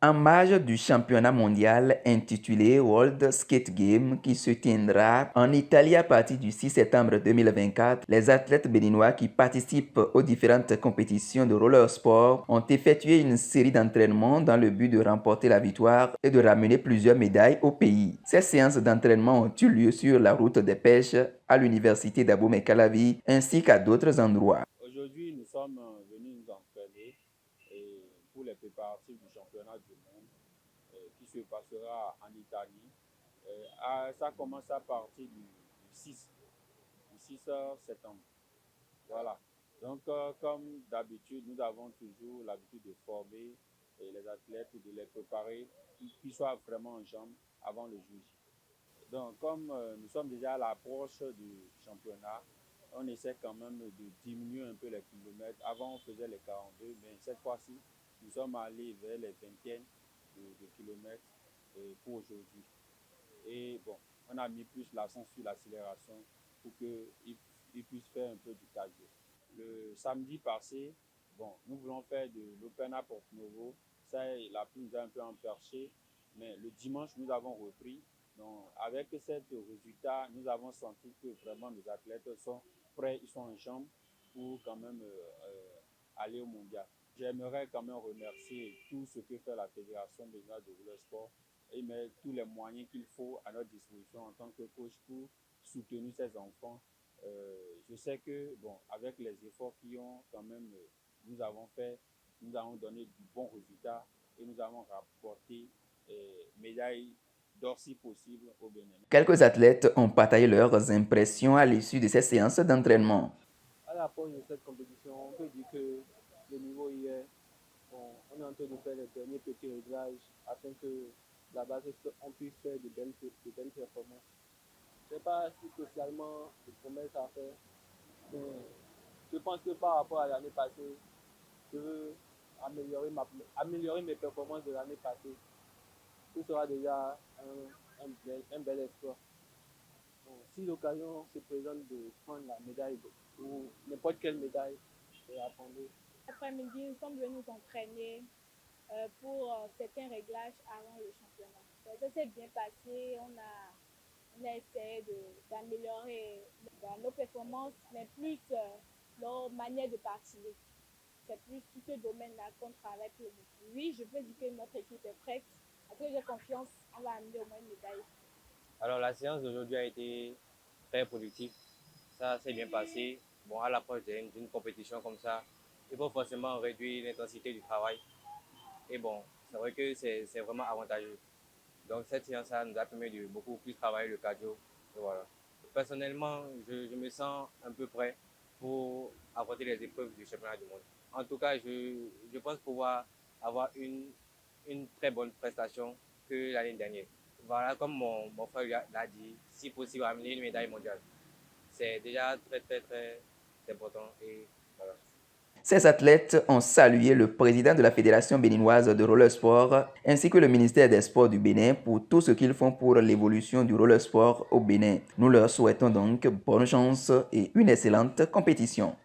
En marge du championnat mondial intitulé World Skate Game qui se tiendra en Italie à partir du 6 septembre 2024, les athlètes béninois qui participent aux différentes compétitions de roller sport ont effectué une série d'entraînements dans le but de remporter la victoire et de ramener plusieurs médailles au pays. Ces séances d'entraînement ont eu lieu sur la route des pêches à l'université d'Abomey-Calavi ainsi qu'à d'autres endroits. Aujourd'hui, nous sommes venus nous entraîner pour les préparatifs du championnat du monde qui se passera en Italie. Ça commence à partir du 6, du 6 septembre. Voilà. Donc, comme d'habitude, nous avons toujours l'habitude de former les athlètes et de les préparer qu'ils soient vraiment en jambes avant le jour J. Donc, comme nous sommes déjà à l'approche du championnat, on essaie quand même de diminuer un peu les kilomètres. Avant, on faisait les 42, mais cette fois-ci, nous sommes allés vers les vingtaines de kilomètres pour aujourd'hui. Et bon, on a mis plus l'accent sur l'accélération pour qu'ils puissent faire un peu du cardio. Le samedi passé, bon, nous voulons faire de l'Open à Porto Novo. Ça, la pluie nous a un peu emperché, mais le dimanche, nous avons repris. Donc, avec cet résultat, nous avons senti que vraiment nos athlètes sont prêts, ils sont en jambes pour quand même aller au mondial. J'aimerais quand même remercier tout ce que fait la Fédération béninoise de roller sport et mettre tous les moyens qu'il faut à notre disposition en tant que coach pour soutenir ces enfants. Je sais que, bon, avec les efforts nous avons fait, nous avons donné du bons résultats et nous avons rapporté médailles d'or si possible au Bénin. Quelques athlètes ont partagé leurs impressions à l'issue de ces séances d'entraînement. À l'approche de cette compétition, on peut dire que le niveau y est. Bon, on est en train de faire les derniers petits réglages afin que la base on puisse faire de belles performances. Je ne sais pas si spécialement de promesses à faire, mais je pense que par rapport à l'année passée, je veux améliorer mes performances de l'année passée. Ce sera déjà un bel exploit. Bon, si l'occasion se présente de prendre la médaille ou n'importe quelle médaille, je vais apprendre. Après-midi, nous sommes venus nous entraîner pour certains réglages avant le championnat. Donc, ça s'est bien passé. On a essayé d'améliorer nos performances, mais plus leur manière de participer. C'est plus sur ce domaine-là qu'on travaille pour nous. Oui, je peux dire que notre équipe est prête. Parce que j'ai confiance, on va amener au moins une médaille. Alors la séance d'aujourd'hui a été très productive. Ça s'est bien passé. Bon, à l'approche d'une compétition comme ça, il faut forcément réduire l'intensité du travail. Et bon, c'est vrai que c'est vraiment avantageux. Donc cette séance-là nous a permis de beaucoup plus travailler le cardio. Et voilà. Personnellement, je me sens un peu prêt pour affronter les épreuves du championnat du monde. En tout cas, je pense pouvoir avoir une très bonne prestation que l'année dernière. Voilà, comme mon frère l'a dit, si possible, amener une médaille mondiale. C'est déjà très important. Et voilà. Ces athlètes ont salué le président de la Fédération béninoise de roller sport ainsi que le ministère des Sports du Bénin pour tout ce qu'ils font pour l'évolution du roller sport au Bénin. Nous leur souhaitons donc bonne chance et une excellente compétition.